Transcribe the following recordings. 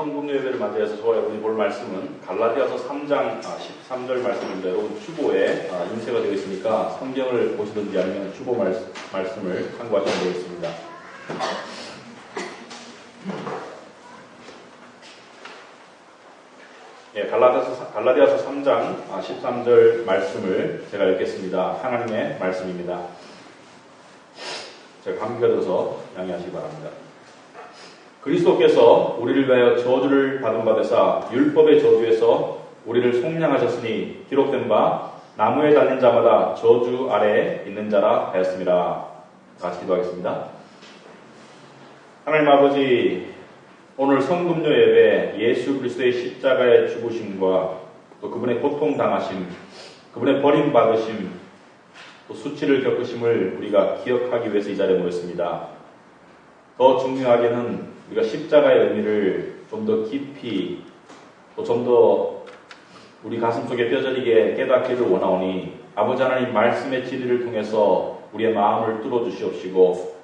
성금요 예배를 맞이해서 저와 여러분이 볼 말씀은 갈라디아서 3장 13절 말씀인데, 여러분 주보에 인쇄가 되어 있으니까 성경을 보시든지 아니면 주보 말씀을 참고하시면 되겠습니다. 예, 갈라디아서 3장 13절 말씀을 제가 읽겠습니다. 하나님의 말씀입니다. 제가 감기가 들어서 양해하시기 바랍니다. 그리스도께서 우리를 위하여 저주를 받은 바 되사 율법의 저주에서 우리를 속량하셨으니 기록된 바 나무에 달린 자마다 저주 아래에 있는 자라 하였습니다. 같이 기도하겠습니다. 하나님 아버지, 오늘 성금요 예배 예수 그리스도의 십자가의 죽으심과 또 그분의 고통당하심, 그분의 버림받으심, 또 수치를 겪으심을 우리가 기억하기 위해서 이 자리에 모였습니다. 더 중요하게는 우리가 십자가의 의미를 좀 더 깊이 또 좀 더 우리 가슴 속에 뼈저리게 깨닫기를 원하오니 아버지 하나님 말씀의 진리를 통해서 우리의 마음을 뚫어주시옵시고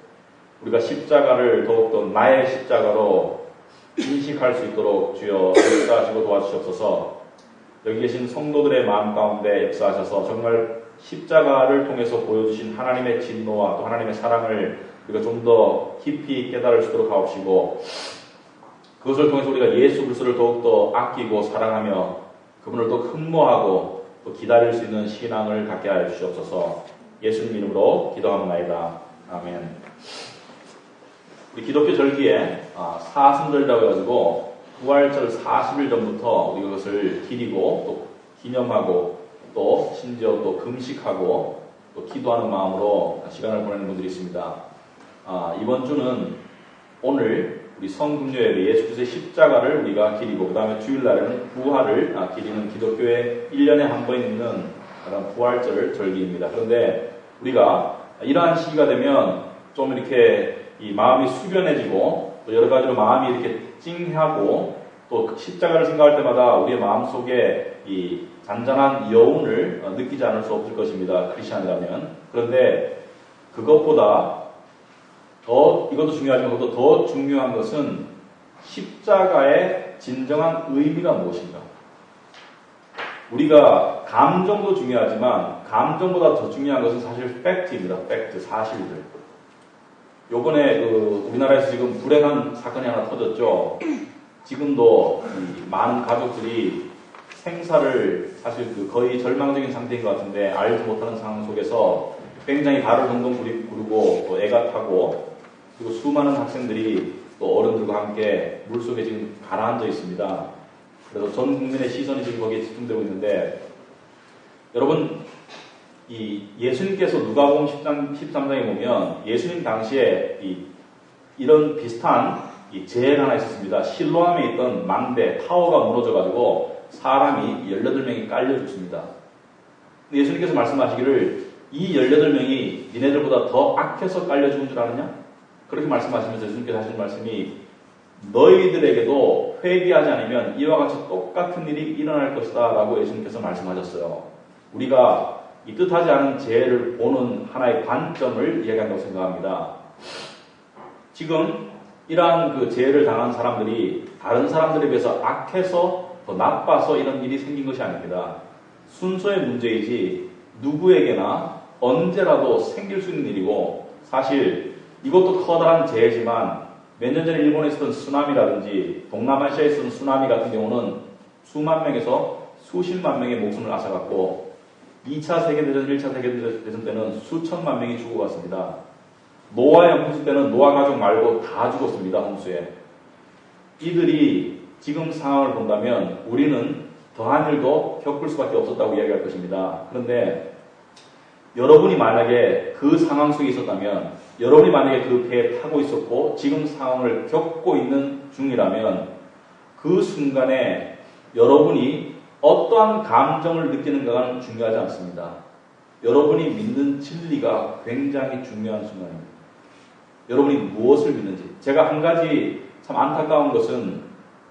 우리가 십자가를 더욱더 나의 십자가로 인식할 수 있도록 주여 역사하시고 도와주시옵소서. 여기 계신 성도들의 마음 가운데 역사하셔서 정말 십자가를 통해서 보여주신 하나님의 진노와 또 하나님의 사랑을 우리가 좀 더 깊이 깨달을 수 있도록 하옵시고 그것을 통해서 우리가 예수 그리스도를 더욱더 아끼고 사랑하며 그분을 또 흠모하고 또 기다릴 수 있는 신앙을 갖게 하여 주시옵소서. 예수님 이름으로 기도합니다. 아멘. 우리 기독교 절기에 사순절이라고 해가지고 부활절 40일 전부터 우리가 그것을 기리고 또 기념하고 또 심지어 또 금식하고 또 기도하는 마음으로 시간을 보내는 분들이 있습니다. 이번 주는 오늘 우리 성금요 예배 예수 그리스도의 십자가를 우리가 기리고 그 다음에 주일날에는 부활을 기리는 기독교의 1년에 한 번 있는 부활절 절기입니다. 그런데 우리가 이러한 시기가 되면 좀 이렇게 이 마음이 숙연해지고 또 여러 가지로 마음이 이렇게 찡하고 또 십자가를 생각할 때마다 우리의 마음속에 이 잔잔한 여운을 느끼지 않을 수 없을 것입니다. 크리스찬이라면. 그런데 그것보다 이것도 중요하지만 그것도 더 중요한 것은 십자가의 진정한 의미가 무엇인가. 우리가 감정도 중요하지만 감정보다 더 중요한 것은 사실 팩트입니다. 팩트, 사실들. 요번에 우리나라에서 지금 불행한 사건이 하나 터졌죠. 지금도 많은 가족들이 생사를 사실 거의 절망적인 상태인 것 같은데 알지 못하는 상황 속에서 굉장히 발을 동동 구르고 또 애가 타고 그리고 수많은 학생들이 또 어른들과 함께 물속에 지금 가라앉아 있습니다. 그래서 전 국민의 시선이 지금 거기에 집중되고 있는데 여러분 이 예수님께서 누가복음 13장에 보면 예수님 당시에 이런 비슷한 재해가 하나 있었습니다. 실로암에 있던 망대 타워가 무너져가지고 사람이 18명이 깔려 죽습니다. 예수님께서 말씀하시기를 이 18명이 니네들보다 더 악해서 깔려 죽은 줄 아느냐? 그렇게 말씀하시면서 예수님께서 하신 말씀이 너희들에게도 회개하지 않으면 이와 같이 똑같은 일이 일어날 것이다 라고 예수님께서 말씀하셨어요. 우리가 이 뜻하지 않은 재해를 보는 하나의 관점을 이야기한다고 생각합니다. 지금 이러한 재해를 당한 사람들이 다른 사람들에 비해서 악해서 더 나빠서 이런 일이 생긴 것이 아닙니다. 순서의 문제이지 누구에게나 언제라도 생길 수 있는 일이고 사실 이것도 커다란 재해지만 몇 년 전에 일본에 있었던 쓰나미라든지 동남아시아에 있었던 쓰나미 같은 경우는 수만 명에서 수십만 명의 목숨을 앗아갔고 2차 세계대전, 1차 세계대전 때는 수천만 명이 죽어갔습니다. 노아의 홍수 때는 노아 가족 말고 다 죽었습니다. 홍수에. 이들이 지금 상황을 본다면 우리는 더한 일도 겪을 수밖에 없었다고 이야기할 것입니다. 그런데 여러분이 만약에 그 상황 속에 있었다면 여러분이 만약에 그 배에 타고 있었고 지금 상황을 겪고 있는 중이라면 그 순간에 여러분이 어떠한 감정을 느끼는가가 중요하지 않습니다. 여러분이 믿는 진리가 굉장히 중요한 순간입니다. 여러분이 무엇을 믿는지. 제가 한 가지 참 안타까운 것은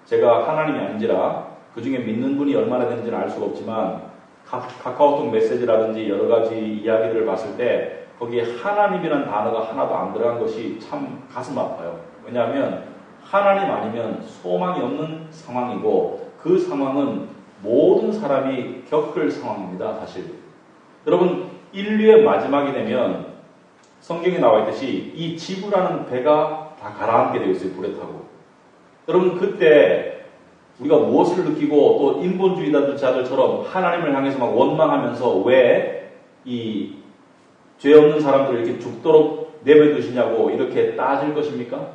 제가 하나님이 아닌지라 그 중에 믿는 분이 얼마나 되는지는 알 수가 없지만 카카오톡 메시지라든지 여러 가지 이야기들을 봤을 때 거기에 하나님이라는 단어가 하나도 안 들어간 것이 참 가슴 아파요. 왜냐하면 하나님 아니면 소망이 없는 상황이고 그 상황은 모든 사람이 겪을 상황입니다. 사실 여러분 인류의 마지막이 되면 성경에 나와 있듯이 이 지구라는 배가 다 가라앉게 되어 있어요. 불에 타고. 여러분 그때 우리가 무엇을 느끼고 또 인본주의자들처럼 하나님을 향해서 막 원망하면서 왜 이 죄 없는 사람들을 이렇게 죽도록 내버려두시냐고 이렇게 따질 것입니까?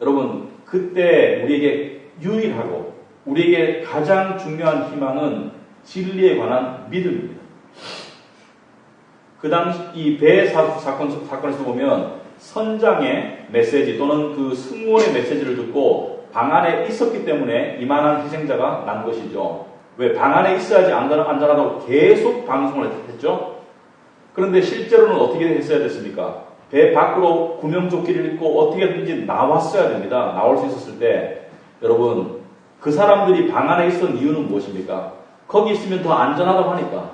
여러분 그때 우리에게 유일하고 우리에게 가장 중요한 희망은 진리에 관한 믿음입니다. 그 당시 이 배 사건에서 보면 선장의 메시지 또는 그 승무원의 메시지를 듣고 방 안에 있었기 때문에 이만한 희생자가 난 것이죠. 왜? 방 안에 있어야지 안전하다고 계속 방송을 했죠. 그런데 실제로는 어떻게 했어야 됐습니까? 배 밖으로 구명조끼를 입고 어떻게든지 나왔어야 됩니다. 나올 수 있었을 때 여러분 그 사람들이 방 안에 있었던 이유는 무엇입니까? 거기 있으면 더 안전하다고 하니까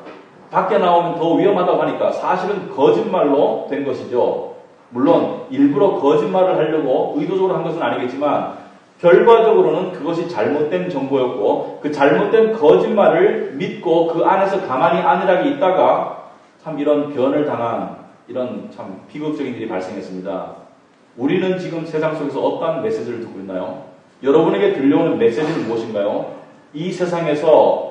밖에 나오면 더 위험하다고 하니까 사실은 거짓말로 된 것이죠. 물론 일부러 거짓말을 하려고 의도적으로 한 것은 아니겠지만 결과적으로는 그것이 잘못된 정보였고 그 잘못된 거짓말을 믿고 그 안에서 가만히 안일하게 있다가 참 이런 변을 당한 이런 참 비극적인 일이 발생했습니다. 우리는 지금 세상 속에서 어떠한 메시지를 듣고 있나요? 여러분에게 들려오는 메시지는 무엇인가요? 이 세상에서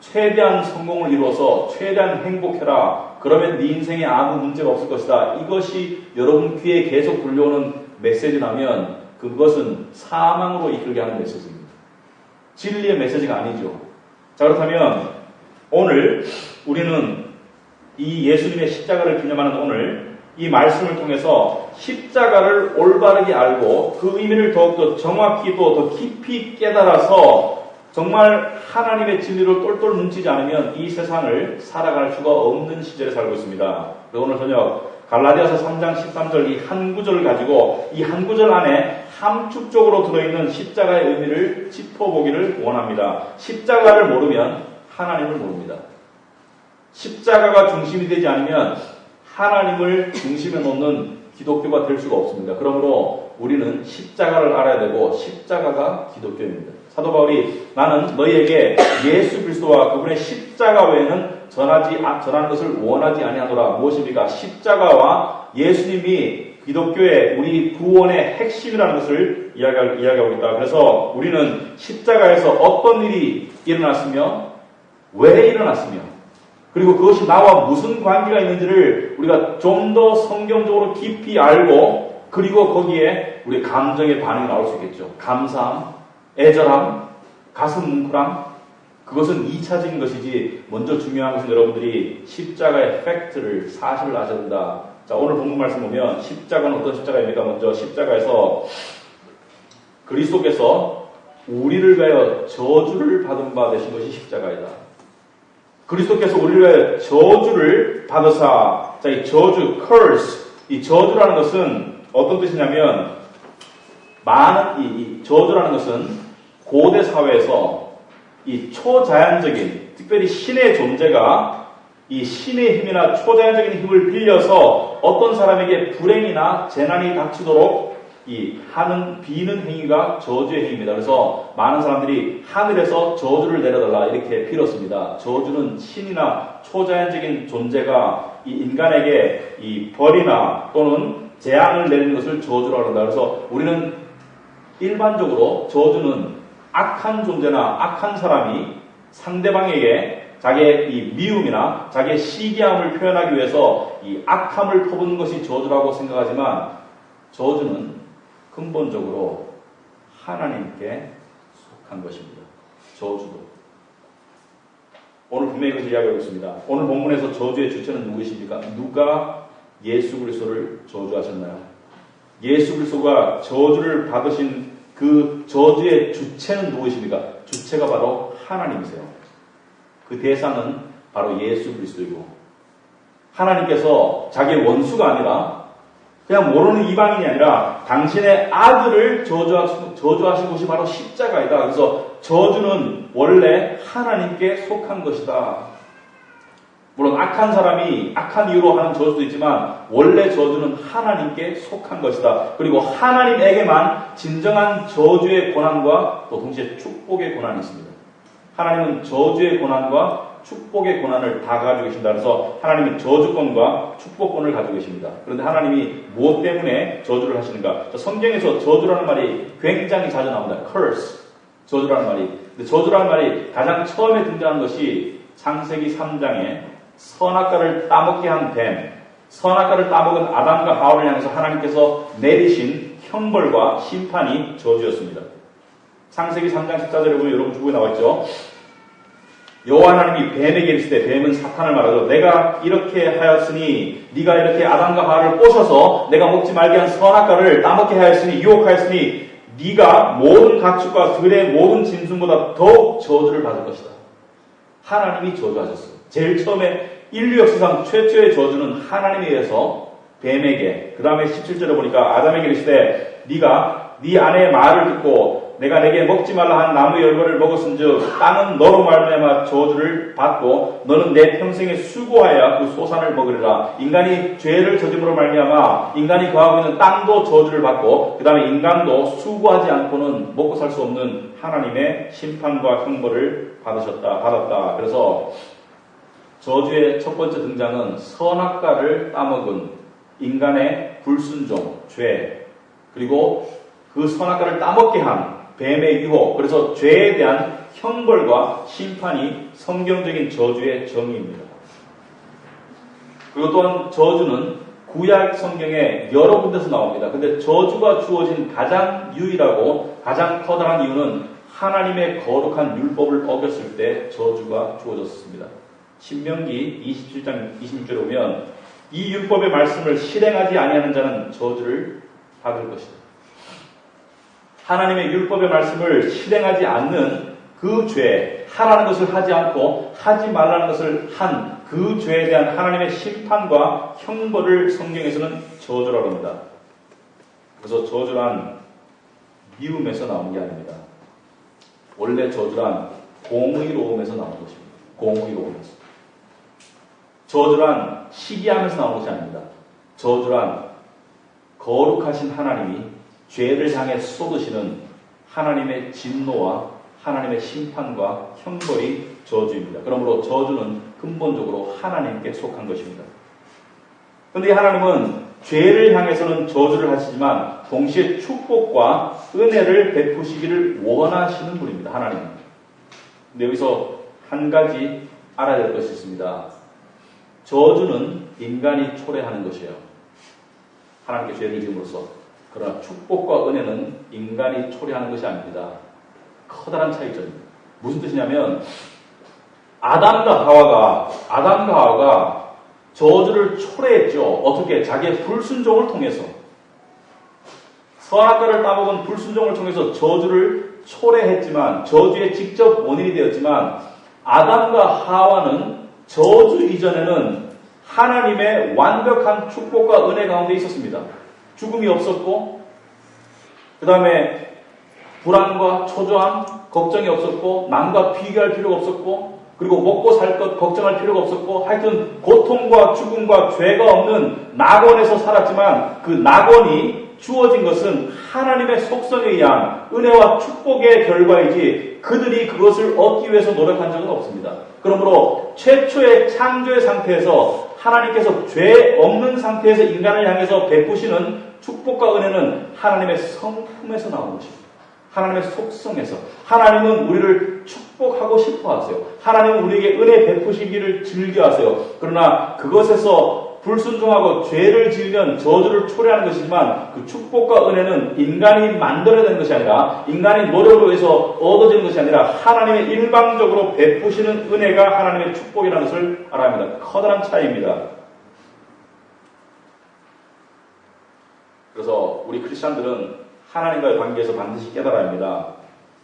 최대한 성공을 이루어서 최대한 행복해라. 그러면 네 인생에 아무 문제가 없을 것이다. 이것이 여러분 귀에 계속 들려오는 메시지라면 그것은 사망으로 이끌게 하는 메시지입니다. 진리의 메시지가 아니죠. 자, 그렇다면 오늘 우리는 이 예수님의 십자가를 기념하는 오늘 이 말씀을 통해서 십자가를 올바르게 알고 그 의미를 더욱더 정확히 또 더 깊이 깨달아서 정말 하나님의 진리를 똘똘 뭉치지 않으면 이 세상을 살아갈 수가 없는 시절에 살고 있습니다. 그래서 오늘 저녁 갈라디아서 3장 13절 이 한 구절을 가지고 이 한 구절 안에 함축적으로 들어있는 십자가의 의미를 짚어보기를 원합니다. 십자가를 모르면 하나님을 모릅니다. 십자가가 중심이 되지 않으면 하나님을 중심에 놓는 기독교가 될 수가 없습니다. 그러므로 우리는 십자가를 알아야 되고 십자가가 기독교입니다. 사도 바울이 나는 너희에게 예수 그리스도와 그분의 십자가 외에는 전하는 것을 원하지 아니하노라. 무엇입니까? 십자가와 예수님이 기독교의 우리 구원의 핵심이라는 것을 이야기하고 있다. 그래서 우리는 십자가에서 어떤 일이 일어났으며 왜 일어났으며 그리고 그것이 나와 무슨 관계가 있는지를 우리가 좀 더 성경적으로 깊이 알고 그리고 거기에 우리 감정의 반응이 나올 수 있겠죠. 감사함, 애절함, 가슴 뭉클함 그것은 2차적인 것이지 먼저 중요한 것은 여러분들이 십자가의 팩트를 사실을 아셔야 된다. 자, 오늘 본문 말씀 보면 십자가는 어떤 십자가입니까? 먼저 십자가에서 그리스도께서 우리를 위하여 저주를 받은 바 되신 것이 십자가이다. 그리스도께서 우리를 위하여 저주를 받으사, 자, 이 저주, curse, 이 저주라는 것은 어떤 뜻이냐면, 이 저주라는 것은 고대 사회에서 이 초자연적인, 특별히 신의 존재가 이 신의 힘이나 초자연적인 힘을 빌려서 어떤 사람에게 불행이나 재난이 닥치도록 비는 행위가 저주의 행위입니다. 그래서 많은 사람들이 하늘에서 저주를 내려달라 이렇게 빌었습니다. 저주는 신이나 초자연적인 존재가 이 인간에게 이 벌이나 또는 재앙을 내리는 것을 저주라고 한다. 그래서 우리는 일반적으로 저주는 악한 존재나 악한 사람이 상대방에게 자기의 이 미움이나 자기의 시기함을 표현하기 위해서 이 악함을 퍼붓는 것이 저주라고 생각하지만 저주는 근본적으로 하나님께 속한 것입니다. 저주도. 오늘 분명히 그것을 이야기하고 있습니다. 오늘 본문에서 저주의 주체는 누구이십니까? 누가 예수 그리스도를 저주하셨나요? 예수 그리스도가 저주를 받으신 그 저주의 주체는 누구이십니까? 주체가 바로 하나님이세요. 그 대상은 바로 예수 그리스도이고 하나님께서 자기의 원수가 아니라 그냥 모르는 이방인이 아니라 당신의 아들을 저주하신 것이 바로 십자가이다. 그래서 저주는 원래 하나님께 속한 것이다. 물론 악한 사람이 악한 이유로 하는 저주도 있지만 원래 저주는 하나님께 속한 것이다. 그리고 하나님에게만 진정한 저주의 고난과 또 동시에 축복의 고난이 있습니다. 하나님은 저주의 고난과 축복의 고난을 다 가지고 계신다. 그래서 하나님은 저주권과 축복권을 가지고 계십니다. 그런데 하나님이 무엇 때문에 저주를 하시는가? 성경에서 저주라는 말이 굉장히 자주 나옵니다. curse, 저주라는 말이. 근데 저주라는 말이 가장 처음에 등장한 것이 창세기 3장에 선악과를 따먹게 한 뱀, 선악과를 따먹은 아담과 하와를 향해서 하나님께서 내리신 형벌과 심판이 저주였습니다. 창세기 3장 14절에 보면 여러분 주부에 나와있죠. 여호와 하나님이 뱀에게 이르시되, 뱀은 사탄을 말하죠. 내가 이렇게 하였으니 네가 이렇게 아담과 하와를 꼬셔서 내가 먹지 말게 한 선악과를 따먹게 하였으니, 유혹하였으니 네가 모든 가축과 들의 모든 짐승보다 더욱 저주를 받을 것이다. 하나님이 저주하셨어요. 제일 처음에 인류 역사상 최초의 저주는 하나님에 의해서 뱀에게, 그 다음에 17절에 보니까 아담에게 이르시되 네가 네 아내의 말을 듣고 내가 내게 먹지 말라 한 나무의 열매를 먹었은즉 땅은 너로 말미암아 저주를 받고 너는 내 평생에 수고하여 그 소산을 먹으리라. 인간이 죄를 저짐으로 말미암아 인간이 거하고 있는 땅도 저주를 받고 그 다음에 인간도 수고하지 않고는 먹고 살 수 없는 하나님의 심판과 형벌을 받았다. 그래서 저주의 첫 번째 등장은 선악과를 따먹은 인간의 불순종, 죄, 그리고 그 선악과를 따먹게 한 뱀의 유혹, 그래서 죄에 대한 형벌과 심판이 성경적인 저주의 정의입니다. 그리고 또한 저주는 구약 성경에 여러 군데서 나옵니다. 근데 저주가 주어진 가장 유일하고 가장 커다란 이유는 하나님의 거룩한 율법을 어겼을 때 저주가 주어졌습니다. 신명기 27장 26절에 보면 이 율법의 말씀을 실행하지 아니하는 자는 저주를 받을 것이다. 하나님의 율법의 말씀을 실행하지 않는 그 죄, 하라는 것을 하지 않고 하지 말라는 것을 한 그 죄에 대한 하나님의 심판과 형벌을 성경에서는 저주라고 합니다. 그래서 저주란 미움에서 나오는 게 아닙니다. 원래 저주란 공의로움에서 나오는 것입니다. 공의로움에서. 저주란 시기하면서 나오는 것이 아닙니다. 저주란 거룩하신 하나님이 죄를 향해 쏟으시는 하나님의 진노와 하나님의 심판과 형벌이 저주입니다. 그러므로 저주는 근본적으로 하나님께 속한 것입니다. 그런데 하나님은 죄를 향해서는 저주를 하시지만 동시에 축복과 은혜를 베푸시기를 원하시는 분입니다. 하나님은. 근데 여기서 한 가지 알아야 될 것이 있습니다. 저주는 인간이 초래하는 것이에요. 하나님께 죄를 지음으로써. 그러나 축복과 은혜는 인간이 초래하는 것이 아닙니다. 커다란 차이점입니다. 무슨 뜻이냐면 아담과 하와가 저주를 초래했죠. 어떻게? 자기의 불순종을 통해서. 선악과를 따먹은 불순종을 통해서 저주를 초래했지만, 저주의 직접 원인이 되었지만, 아담과 하와는 저주 이전에는 하나님의 완벽한 축복과 은혜 가운데 있었습니다. 죽음이 없었고, 그 다음에 불안과 초조함, 걱정이 없었고, 남과 비교할 필요가 없었고, 그리고 먹고 살 것 걱정할 필요가 없었고, 하여튼 고통과 죽음과 죄가 없는 낙원에서 살았지만 그 낙원이 주어진 것은 하나님의 속성에 의한 은혜와 축복의 결과이지 그들이 그것을 얻기 위해서 노력한 적은 없습니다. 그러므로 최초의 창조의 상태에서 하나님께서 죄 없는 상태에서 인간을 향해서 베푸시는 축복과 은혜는 하나님의 성품에서 나오는 것입니다. 하나님의 속성에서. 하나님은 우리를 축복하고 싶어 하세요. 하나님은 우리에게 은혜 베푸시기를 즐겨 하세요. 그러나 그것에서 불순종하고 죄를 지으면 저주를 초래하는 것이지만 그 축복과 은혜는 인간이 만들어내는 것이 아니라, 인간의 노력으로 해서 얻어지는 것이 아니라 하나님의 일방적으로 베푸시는 은혜가 하나님의 축복이라는 것을 알아야 합니다. 커다란 차이입니다. 그래서 우리 크리스찬들은 하나님과의 관계에서 반드시 깨달아야 합니다.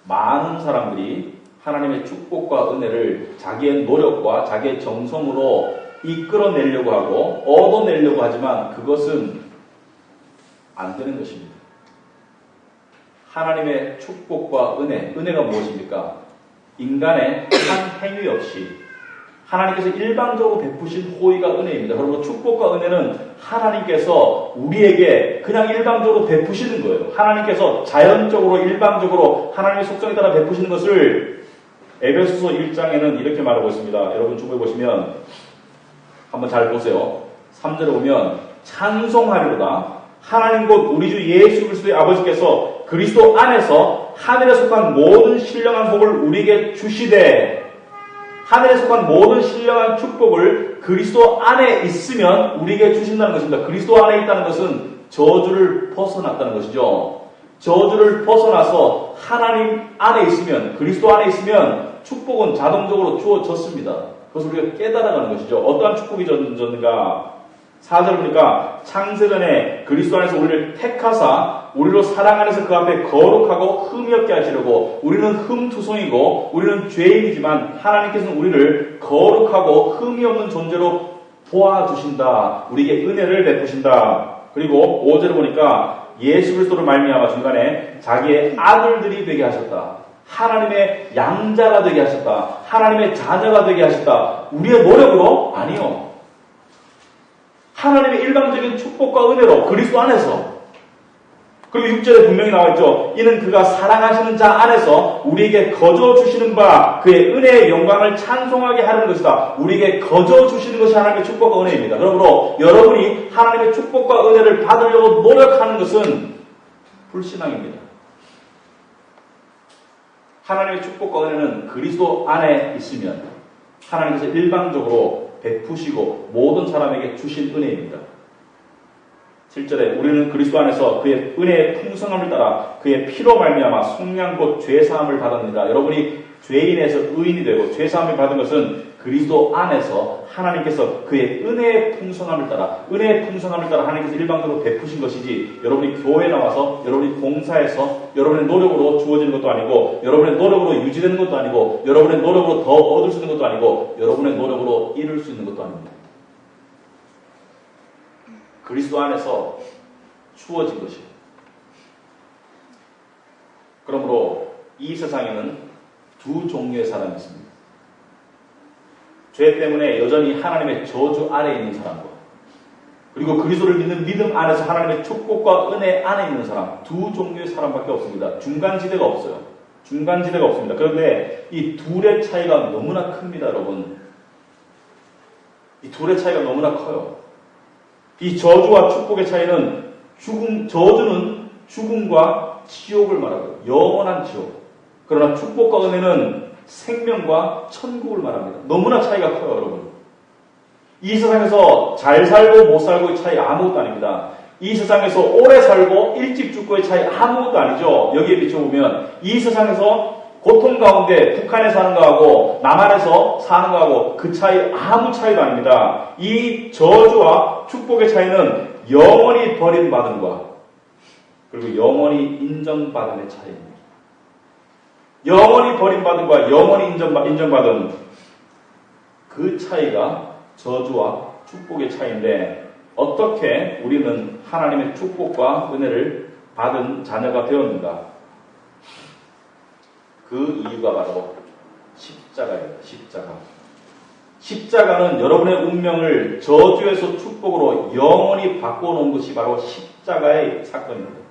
많은 사람들이 하나님의 축복과 은혜를 자기의 노력과 자기의 정성으로 이끌어내려고 하고 얻어내려고 하지만 그것은 안 되는 것입니다. 하나님의 축복과 은혜가 무엇입니까? 인간의 한 행위 없이 하나님께서 일방적으로 베푸신 호의가 은혜입니다. 그리고 축복과 은혜는 하나님께서 우리에게 그냥 일방적으로 베푸시는 거예요. 하나님께서 자연적으로 일방적으로 하나님의 속성에 따라 베푸시는 것을 에베소서 1장에는 이렇게 말하고 있습니다. 여러분 주보에 보시면 한번 잘 보세요. 3절에 보면 찬송하리로다. 하나님 곧 우리 주 예수 그리스도의 아버지께서 그리스도 안에서 하늘에 속한 모든 신령한 복을 우리에게 주시되, 하늘에 속한 모든 신령한 축복을 그리스도 안에 있으면 우리에게 주신다는 것입니다. 그리스도 안에 있다는 것은 저주를 벗어났다는 것이죠. 저주를 벗어나서 하나님 안에 있으면, 그리스도 안에 있으면 축복은 자동적으로 주어졌습니다. 그것을 우리가 깨달아가는 것이죠. 어떠한 축복이 졌는가? 4절 보니까 창세전에 그리스도 안에서 우리를 택하사 우리로 사랑 안에서 그 앞에 거룩하고 흠이 없게 하시려고, 우리는 흠투성이고 우리는 죄인이지만 하나님께서는 우리를 거룩하고 흠이 없는 존재로 도와주신다. 우리에게 은혜를 베푸신다. 그리고 5절을 보니까 예수 그리스도를 말미암아 중간에 자기의 아들들이 되게 하셨다. 하나님의 양자가 되게 하셨다. 하나님의 자녀가 되게 하셨다. 우리의 노력으로? 아니요. 하나님의 일방적인 축복과 은혜로 그리스도 안에서. 그리고 6절에 분명히 나와있죠. 이는 그가 사랑하시는 자 안에서 우리에게 거저 주시는 바 그의 은혜의 영광을 찬송하게 하는 것이다. 우리에게 거저 주시는 것이 하나님의 축복과 은혜입니다. 그러므로 여러분이 하나님의 축복과 은혜를 받으려고 노력하는 것은 불신앙입니다. 하나님의 축복과 은혜는 그리스도 안에 있으면 하나님께서 일방적으로 베푸시고 모든 사람에게 주신 은혜입니다. 7절에 우리는 그리스도 안에서 그의 은혜의 풍성함을 따라 그의 피로 말미암아 속량 곧 죄사함을 받았느니라. 여러분이 죄인에서 의인이 되고 죄사함을 받은 것은 그리스도 안에서 하나님께서 그의 은혜의 풍성함을 따라, 은혜의 풍성함을 따라 하나님께서 일방적으로 베푸신 것이지, 여러분이 교회에 나와서 여러분이 봉사해서 여러분의 노력으로 주어지는 것도 아니고, 여러분의 노력으로 유지되는 것도 아니고, 여러분의 노력으로 더 얻을 수 있는 것도 아니고, 여러분의 노력으로 이룰 수 있는 것도 아닙니다. 그리스도 안에서 주어진 것이에요. 그러므로 이 세상에는 두 종류의 사람이 있습니다. 죄 때문에 여전히 하나님의 저주 아래에 있는 사람과, 그리고 그리스도를 믿는 믿음 안에서 하나님의 축복과 은혜 안에 있는 사람, 두 종류의 사람밖에 없습니다. 중간지대가 없어요. 중간지대가 없습니다. 그런데 이 둘의 차이가 너무나 큽니다, 여러분. 이 둘의 차이가 너무나 커요. 이 저주와 축복의 차이는 저주는 죽음과 지옥을 말하고요. 영원한 지옥. 그러나 축복과 은혜는 생명과 천국을 말합니다. 너무나 차이가 커요, 여러분. 이 세상에서 잘 살고 못 살고의 차이 아무것도 아닙니다. 이 세상에서 오래 살고 일찍 죽고의 차이 아무것도 아니죠. 여기에 비춰보면 이 세상에서 고통 가운데 북한에 사는 거하고 남한에서 사는 거하고 그 차이 아무 차이도 아닙니다. 이 저주와 축복의 차이는 영원히 버림받음과 그리고 영원히 인정받음의 차이입니다. 영원히 버림받음과 영원히 인정받음, 그 차이가 저주와 축복의 차이인데, 어떻게 우리는 하나님의 축복과 은혜를 받은 자녀가 되었는가? 그 이유가 바로 십자가입니다. 십자가. 십자가는 여러분의 운명을 저주에서 축복으로 영원히 바꿔놓은 것이 바로 십자가의 사건입니다.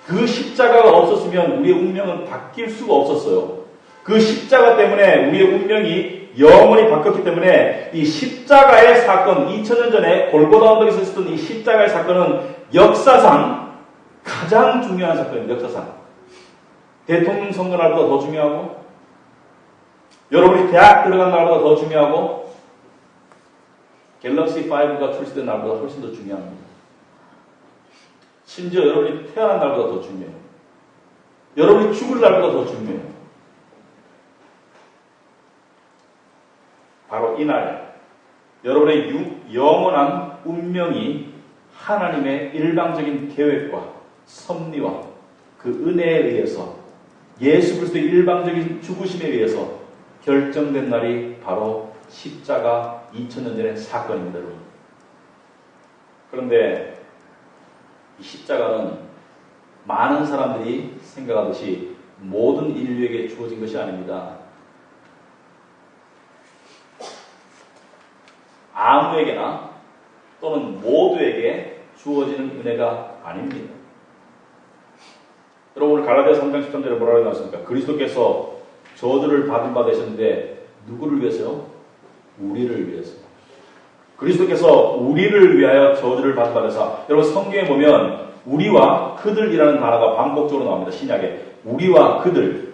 그 십자가가 없었으면 우리의 운명은 바뀔 수가 없었어요. 그 십자가 때문에 우리의 운명이 영원히 바뀌었기 때문에 이 십자가의 사건, 2000년 전에 골고다 언덕에서 있었던 이 십자가의 사건은 역사상 가장 중요한 사건입니다. 역사상. 대통령 선거 날보다 더 중요하고, 여러분이 대학 들어간 날보다 더 중요하고, 갤럭시 5가 출시된 날보다 훨씬 더 중요합니다. 심지어 여러분이 태어난 날보다 더 중요해요. 여러분이 죽을 날보다 더 중요해요. 바로 이날 여러분의 영원한 운명이 하나님의 일방적인 계획과 섭리와 그 은혜에 의해서, 예수 그리스도의 일방적인 죽으심에 의해서 결정된 날이 바로 십자가 2000년 전의 사건입니다, 여러분. 그런데 이 십자가는 많은 사람들이 생각하듯이 모든 인류에게 주어진 것이 아닙니다. 아무에게나 또는 모두에게 주어지는 은혜가 아닙니다. 여러분 오늘 갈라디아 3장 13절에 뭐라고 나왔습니까? 그리스도께서 저주를 받은 바 되셨는데 누구를 위해서요? 우리를 위해서. 그리스도께서 우리를 위하여 저주를 받은 바 되사. 여러분 성경에 보면 우리와 그들이라는 단어가 반복적으로 나옵니다. 신약에. 우리와 그들.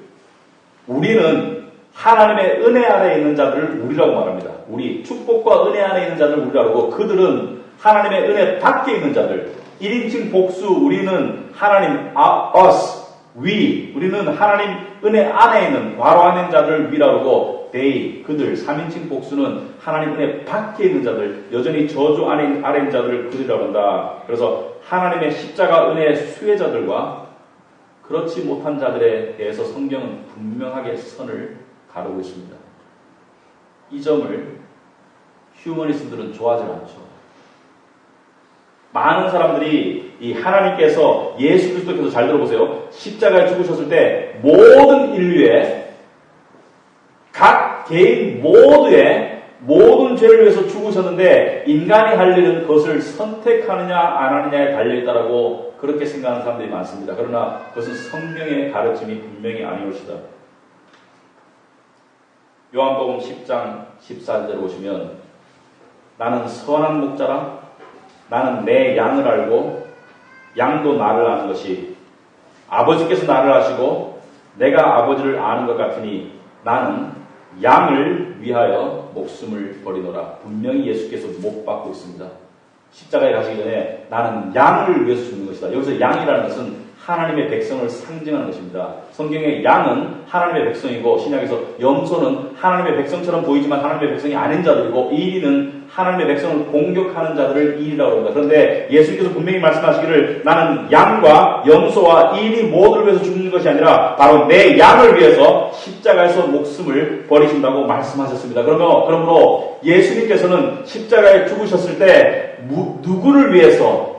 우리는 하나님의 은혜 안에 있는 자들을 우리라고 말합니다. 우리 축복과 은혜 안에 있는 자들을 우리라고 하고 그들은 하나님의 은혜 밖에 있는 자들. 1인칭 복수 우리는 하나님 us 우리는 하나님 은혜 안에 있는 괄호 안에 있는 자들을 위라고 하고 they 그들 3인칭 복수는 하나님 은혜 밖에 있는 자들 여전히 저주 안에 있는 자들을 그들이라고 한다. 그래서 하나님의 십자가 은혜의 수혜자들과 그렇지 못한 자들에 대해서 성경은 분명하게 선을 가르고 있습니다. 이 점을 휴머니스트들은 좋아하지 않죠. 많은 사람들이 이 하나님께서 예수 그리스도께서 잘 들어보세요. 십자가에 죽으셨을 때 모든 인류의 각 개인 모두의 모든 죄를 위해서 죽으셨는데 인간이 할 일은 그것을 선택하느냐 안 하느냐에 달려있다라고 그렇게 생각하는 사람들이 많습니다. 그러나 그것은 성경의 가르침이 분명히 아니올시다. 요한복음 10장 14절에 보시면 나는 선한 목자라 나는 내 양을 알고 양도 나를 아는 것이 아버지께서 나를 아시고 내가 아버지를 아는 것 같으니 나는 양을 위하여 목숨을 버리노라. 분명히 예수께서 못 받고 있습니다. 십자가에 가시기 전에 나는 양을 위해서 죽는 것이다. 여기서 양이라는 것은 하나님의 백성을 상징하는 것입니다. 성경의 양은 하나님의 백성이고 신약에서 염소는 하나님의 백성처럼 보이지만 하나님의 백성이 아닌 자들이고 이리는 하나님의 백성을 공격하는 자들을 이리라고 합니다. 그런데 예수께서 분명히 말씀하시기를 나는 양과 염소와 이리 모두를 위해서 죽는 것이 아니라 바로 내 양을 위해서 십자가에서 목숨을 버리신다고 말씀하셨습니다. 그러므로 예수님께서는 십자가에 죽으셨을 때 누구를 위해서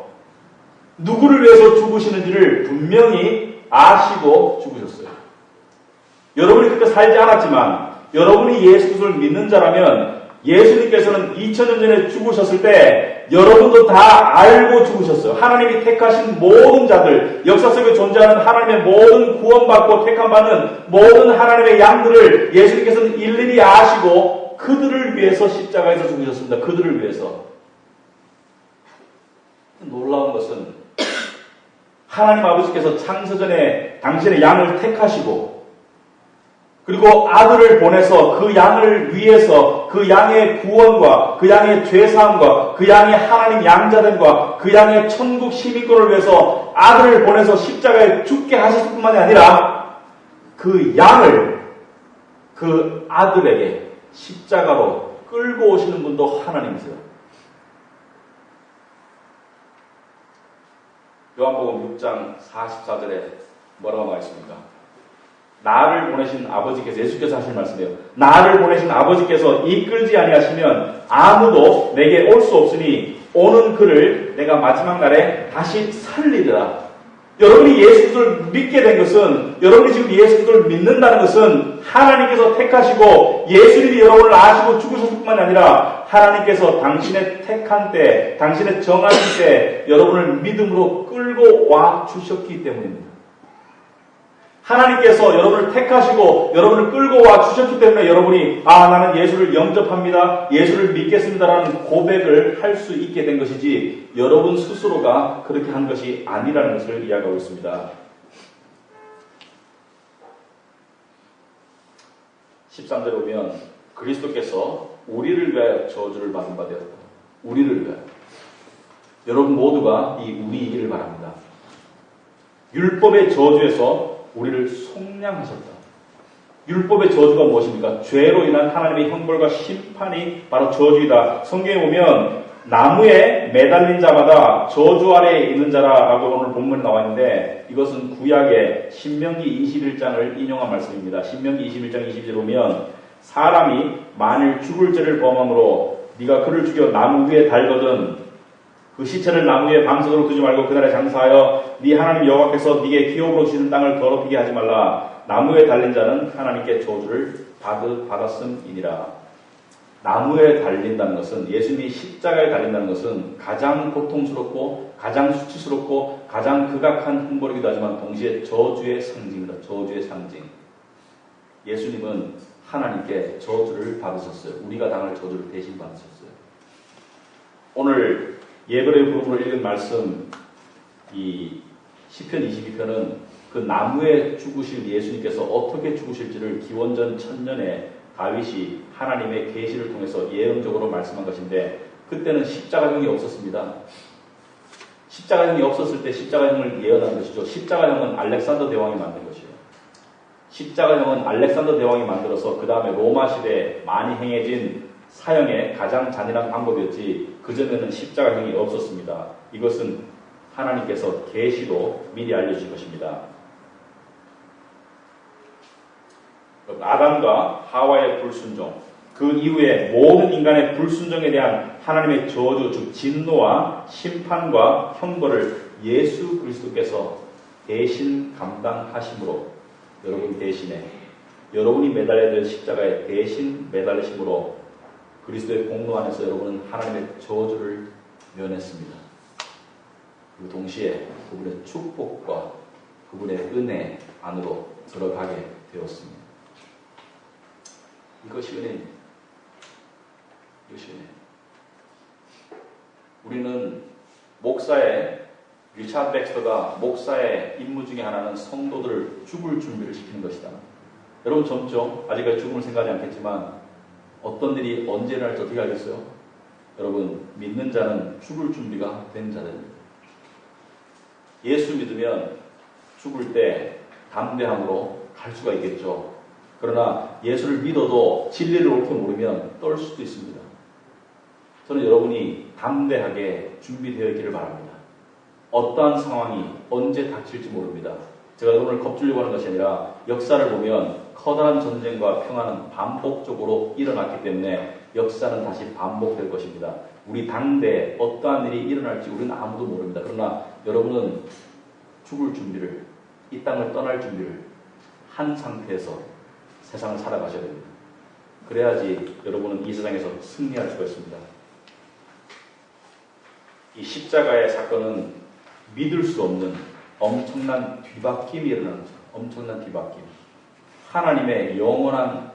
죽으시는지를 분명히 아시고 죽으셨어요. 여러분이 그렇게 살지 않았지만 여러분이 예수 그리스도를 믿는 자라면 예수님께서는 2000년 전에 죽으셨을 때 여러분도 다 알고 죽으셨어요. 하나님이 택하신 모든 자들, 역사 속에 존재하는 하나님의 모든 구원받고 택함받는 모든 하나님의 양들을 예수님께서는 일일이 아시고 그들을 위해서 십자가에서 죽으셨습니다. 그들을 위해서. 놀라운 것은 하나님 아버지께서 창세전에 당신의 양을 택하시고 그리고 아들을 보내서 그 양을 위해서 그 양의 구원과 그 양의 죄사함과 그 양의 하나님 양자됨과 그 양의 천국 시민권을 위해서 아들을 보내서 십자가에 죽게 하셨을 뿐만이 아니라 그 양을 그 아들에게 십자가로 끌고 오시는 분도 하나님이세요. 요한복음 6장 44절에 뭐라고 나와 있습니까? 나를 보내신 아버지께서 예수께서 하신 말씀이에요. 나를 보내신 아버지께서 이끌지 아니하시면 아무도 내게 올 수 없으니 오는 그를 내가 마지막 날에 다시 살리리라. 여러분이 예수 그리스도를 믿게 된 것은 여러분이 지금 예수 그리스도를 믿는다는 것은 하나님께서 택하시고 예수님이 여러분을 아시고 죽으셨을 뿐만 아니라 하나님께서 당신의 택한 때 당신의 정하신 때 여러분을 믿음으로 끌고 와 주셨기 때문입니다. 하나님께서 여러분을 택하시고 여러분을 끌고 와 주셨기 때문에 여러분이 나는 예수를 영접합니다. 예수를 믿겠습니다라는 고백을 할 수 있게 된 것이지 여러분 스스로가 그렇게 한 것이 아니라는 것을 이야기하고 있습니다. 13절에 보면 그리스도께서 우리를 위하여 저주를 받은 바 되었다. 우리를 위하여. 여러분 모두가 이 우리이기를 바랍니다. 율법의 저주에서 우리를 속량하셨다. 율법의 저주가 무엇입니까? 죄로 인한 하나님의 형벌과 심판이 바로 저주이다. 성경에 보면 나무에 매달린 자마다 저주 아래에 있는 자라고 오늘 본문에 나와 있는데 이것은 구약의 신명기 21장을 인용한 말씀입니다. 신명기 21장 22절에 보면 사람이 만일 죽을 죄를 범함으로 네가 그를 죽여 나무 위에 달거든 그 시체를 나무 위에 밤새도록 두지 말고 그날에 장사하여 네 하나님 여호와께서 네게 기업으로 주시는 땅을 더럽히게 하지 말라. 나무에 달린 자는 하나님께 저주를 받았음이니라. 나무에 달린다는 것은, 예수님이 십자가에 달린다는 것은 가장 고통스럽고 가장 수치스럽고 가장 극악한 형벌이기도 하지만 동시에 저주의 상징입니다. 저주의 상징. 예수님은 하나님께 저주를 받으셨어요. 우리가 당할 저주를 대신 받으셨어요. 오늘 예배의 부름으로 읽은 말씀, 이 시편 22편은 그 나무에 죽으실 예수님께서 어떻게 죽으실지를 기원전 1000년에 다윗이 하나님의 계시를 통해서 예언적으로 말씀한 것인데, 그때는 십자가형이 없었습니다. 십자가형이 없었을 때 십자가형을 예언한 것이죠. 십자가형은 알렉산더 대왕이 만든 것이에요. 십자가형은 알렉산더 대왕이 만들어서 그 다음에 로마 시대에 많이 행해진 사형의 가장 잔인한 방법이었지, 그전에는 십자가형이 없었습니다. 이것은 하나님께서 계시로 미리 알려주신 것입니다. 아담과 하와의 불순종, 그 이후에 모든 인간의 불순종에 대한 하나님의 저주, 즉 진노와 심판과 형벌을 예수 그리스도께서 대신 감당하심으로, 여러분 대신에, 여러분이 매달려야 될 십자가에 대신 매달리심으로 그리스도의 공로 안에서 여러분은 하나님의 저주를 면했습니다. 그리고 동시에 그분의 축복과 그분의 은혜 안으로 들어가게 되었습니다. 이것이 은혜입니다. 이것이 은혜. 우리는 리차드 백스터가 목사의 임무 중에 하나는 성도들을 죽을 준비를 시키는 것이다. 여러분 젊죠? 아직까지 죽음을 생각하지 않겠지만 어떤 일이 언제 일어날지 어떻게 알겠어요? 여러분, 믿는 자는 죽을 준비가 된 자들입니다. 예수 믿으면 죽을 때 담대함으로 갈 수가 있겠죠. 그러나 예수를 믿어도 진리를 옳게 모르면 떨 수도 있습니다. 저는 여러분이 담대하게 준비되어 있기를 바랍니다. 어떠한 상황이 언제 닥칠지 모릅니다. 제가 여러분을 겁주려고 하는 것이 아니라 역사를 보면 커다란 전쟁과 평화는 반복적으로 일어났기 때문에 역사는 다시 반복될 것입니다. 우리 당대에 어떠한 일이 일어날지 우리는 아무도 모릅니다. 그러나 여러분은 죽을 준비를, 이 땅을 떠날 준비를 한 상태에서 세상을 살아가셔야 됩니다. 그래야지 여러분은 이 세상에서 승리할 수가 있습니다. 이 십자가의 사건은 믿을 수 없는 엄청난 뒤바뀜이 일어나는 거죠. 엄청난 뒤바뀜. 하나님의 영원한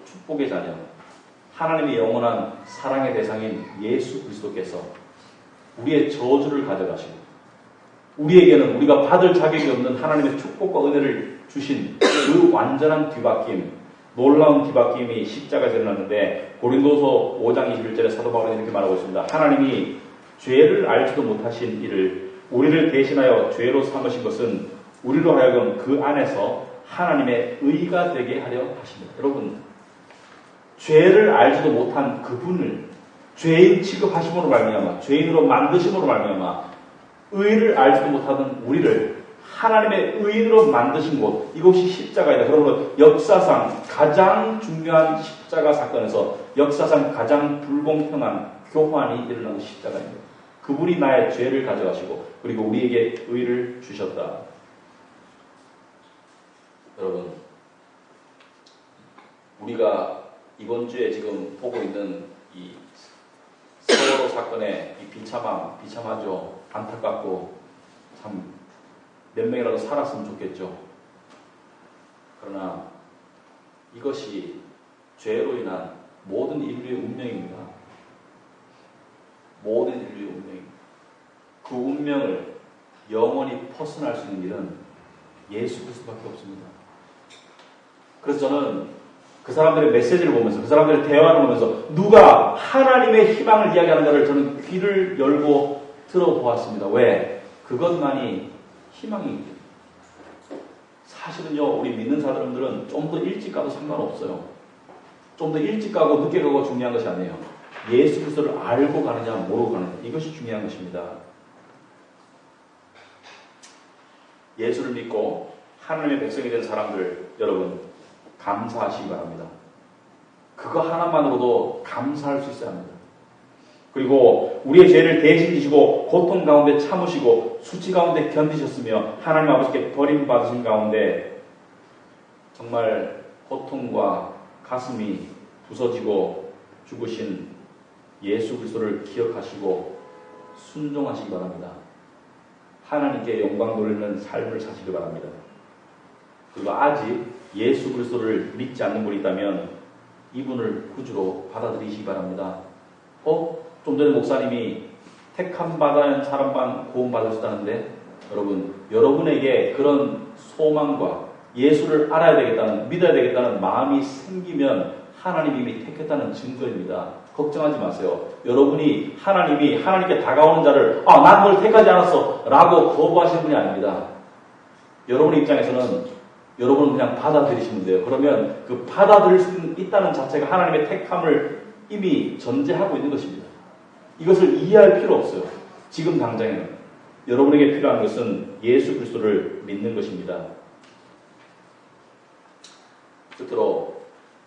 축복의 자녀, 하나님의 영원한 사랑의 대상인 예수 그리스도께서 우리의 저주를 가져가시고 우리에게는 우리가 받을 자격이 없는 하나님의 축복과 은혜를 주신 그 완전한 뒤바뀜, 놀라운 뒤바뀜이 십자가에서 일어났는데, 고린도서 5장 21절에 사도 바울은 이렇게 말하고 있습니다. 하나님이 죄를 알지도 못하신 이를 우리를 대신하여 죄로 삼으신 것은 우리로 하여금 그 안에서 하나님의 의가 되게 하려 하십니다. 여러분, 죄를 알지도 못한 그분을 죄인 취급하심으로 말미암아, 죄인으로 만드심으로 말미암아 의를 알지도 못하는 우리를 하나님의 의인으로 만드신 곳, 이곳이 십자가이다. 그러므로 역사상 가장 중요한 십자가 사건에서 역사상 가장 불공평한 교환이 일어나는 십자가입니다. 그분이 나의 죄를 가져가시고 그리고 우리에게 의를 주셨다. 여러분, 우리가 이번 주에 지금 보고 있는 이 세월호 사건의 이 비참하죠. 안타깝고 참 몇 명이라도 살았으면 좋겠죠. 그러나 이것이 죄로 인한 모든 인류의 운명입니다. 모든 인류의 운명입니다. 그 운명을 영원히 퍼스날 수 있는 일은 예수 그리스도밖에 없습니다. 그래서 저는 그 사람들의 메시지를 보면서, 그 사람들의 대화를 보면서 누가 하나님의 희망을 이야기하는가를 저는 귀를 열고 들어보았습니다. 왜? 그것만이 희망입니다. 사실은요, 우리 믿는 사람들은 좀 더 일찍 가도 상관없어요. 좀 더 일찍 가고 늦게 가고 중요한 것이 아니에요. 예수 그리스도를 알고 가느냐 모르고 가느냐, 이것이 중요한 것입니다. 예수를 믿고 하나님의 백성이 된 사람들, 여러분 감사하시기 바랍니다. 그거 하나만으로도 감사할 수 있어야 합니다. 그리고 우리의 죄를 대신 지시고 고통 가운데 참으시고 수치 가운데 견디셨으며 하나님 아버지께 버림받으신 가운데 정말 고통과 가슴이 부서지고 죽으신 예수 그리스도를 기억하시고 순종하시기 바랍니다. 하나님께 영광 돌리는 삶을 사시기 바랍니다. 그리고 아직 예수 그리스도를 믿지 않는 분이 있다면 이분을 구주로 받아들이시기 바랍니다. 좀 전에 목사님이 택함 받은 사람만 구원 받을 수 있다는데 여러분에게 그런 소망과 예수를 알아야 되겠다는, 믿어야 되겠다는 마음이 생기면 하나님이 이미 택했다는 증거입니다. 걱정하지 마세요. 하나님이 하나님께 다가오는 자를 난 널 택하지 않았어 라고 거부하시는 분이 아닙니다. 여러분의 입장에서는 여러분은 그냥 받아들이시면 돼요. 그러면 그 받아들일 수 있다는 자체가 하나님의 택함을 이미 전제하고 있는 것입니다. 이것을 이해할 필요 없어요. 지금 당장에는 여러분에게 필요한 것은 예수 그리스도를 믿는 것입니다. 끝으로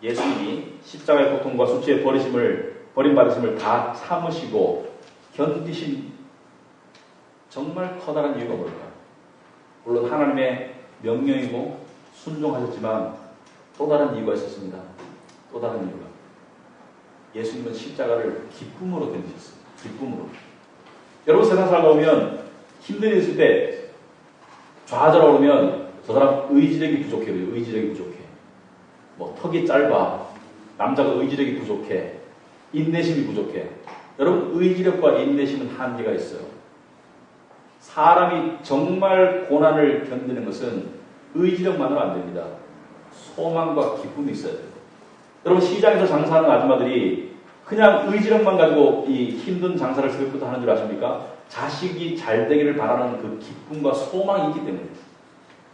예수님이 십자가의 고통과 수치의 버림받으심을 다 참으시고 견디신 정말 커다란 이유가 뭘까요? 물론 하나님의 명령이고 순종하셨지만 또 다른 이유가 있었습니다. 또 다른 이유가. 예수님은 십자가를 기쁨으로 견디셨습니다. 기쁨으로. 여러분 세상 살다 보면 힘든 일 있을 때 좌절하고 오면 저 사람 의지력이 부족해요. 의지력이 부족해. 턱이 짧아. 남자가 의지력이 부족해. 인내심이 부족해. 여러분 의지력과 인내심은 한계가 있어요. 사람이 정말 고난을 견디는 것은 의지력만으로 안 됩니다. 소망과 기쁨이 있어야 돼요. 여러분 시장에서 장사하는 아줌마들이 그냥 의지력만 가지고 이 힘든 장사를 새벽부터 하는 줄 아십니까? 자식이 잘 되기를 바라는 그 기쁨과 소망이 있기 때문입니다.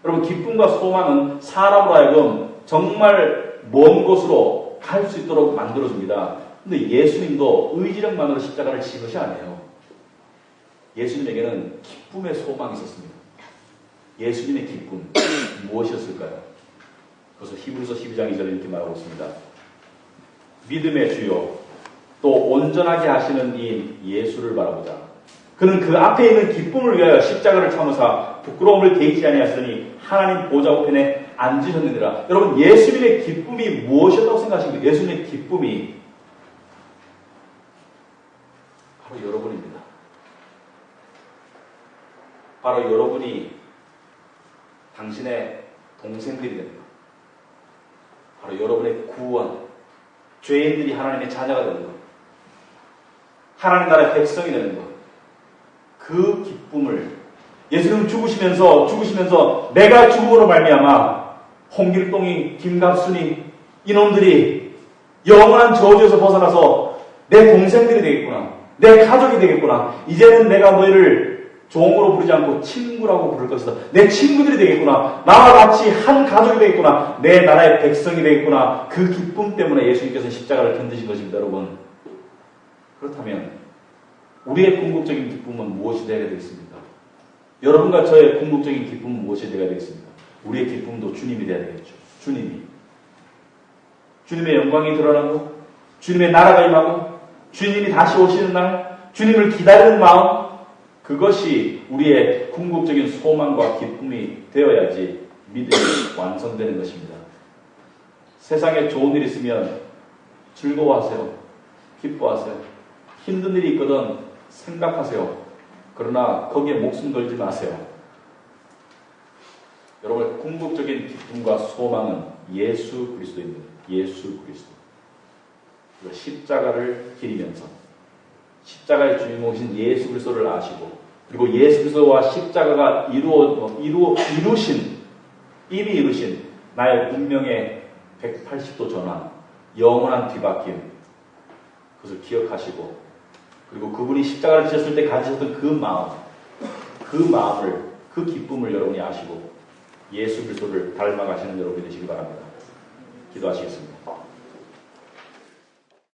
여러분 기쁨과 소망은 사람으로 하여금 정말 먼 곳으로 갈 수 있도록 만들어줍니다. 근데 예수님도 의지력만으로 십자가를 지신 것이 아니에요. 예수님에게는 기쁨의 소망이 있었습니다. 예수님의 기쁨 무엇이었을까요? 그래서 히브리서 12장 2절에 이렇게 말하고 있습니다. 믿음의 주요 또 온전하게 하시는 이 예수를 바라보자. 그는 그 앞에 있는 기쁨을 위하여 십자가를 참으사 부끄러움을 개의치 아니하시더니 하나님 보좌 우편에 앉으셨느니라. 여러분 예수님의 기쁨이 무엇이었다고 생각하십니까? 예수님의 기쁨이 바로 여러분입니다. 바로 여러분이 당신의 동생들이 되는 것. 바로 여러분의 구원, 죄인들이 하나님의 자녀가 되는 것. 하나님 나라의 백성이 되는 것. 그 기쁨을 예수님 죽으시면서 내가 죽음으로 말미암아 홍길동이, 김갑순이 이놈들이 영원한 저주에서 벗어나서 내 동생들이 되겠구나. 내 가족이 되겠구나. 이제는 내가 너희를 종으로 부르지 않고 친구라고 부를 것이다. 내 친구들이 되겠구나. 나와 같이 한 가족이 되겠구나. 내 나라의 백성이 되겠구나. 그 기쁨 때문에 예수님께서 십자가를 견디신 것입니다, 여러분. 그렇다면 우리의 궁극적인 기쁨은 무엇이 되어야 되겠습니까? 여러분과 저의 궁극적인 기쁨은 무엇이 되어야 되겠습니까? 우리의 기쁨도 주님이 되어야 되겠죠. 주님의 영광이 드러나고 주님의 나라가 임하고 주님이 다시 오시는 날 주님을 기다리는 마음, 그것이 우리의 궁극적인 소망과 기쁨이 되어야지 믿음이 완성되는 것입니다. 세상에 좋은 일 있으면 즐거워하세요. 기뻐하세요. 힘든 일이 있거든 생각하세요. 그러나 거기에 목숨 걸지 마세요. 여러분 궁극적인 기쁨과 소망은 예수 그리스도입니다. 예수 그리스도. 십자가를 기리면서 십자가의 주인공이신 예수 그리스도를 아시고 그리고 예수 그리스도와 십자가가 이미 이루신 나의 운명의 180도 전환, 영원한 뒤바뀜, 그것을 기억하시고 그리고 그분이 십자가를 지셨을 때 가지셨던 그 마음을, 그 기쁨을 여러분이 아시고 예수 그리스도를 닮아가시는 여러분이 되시기 바랍니다. 기도하시겠습니다.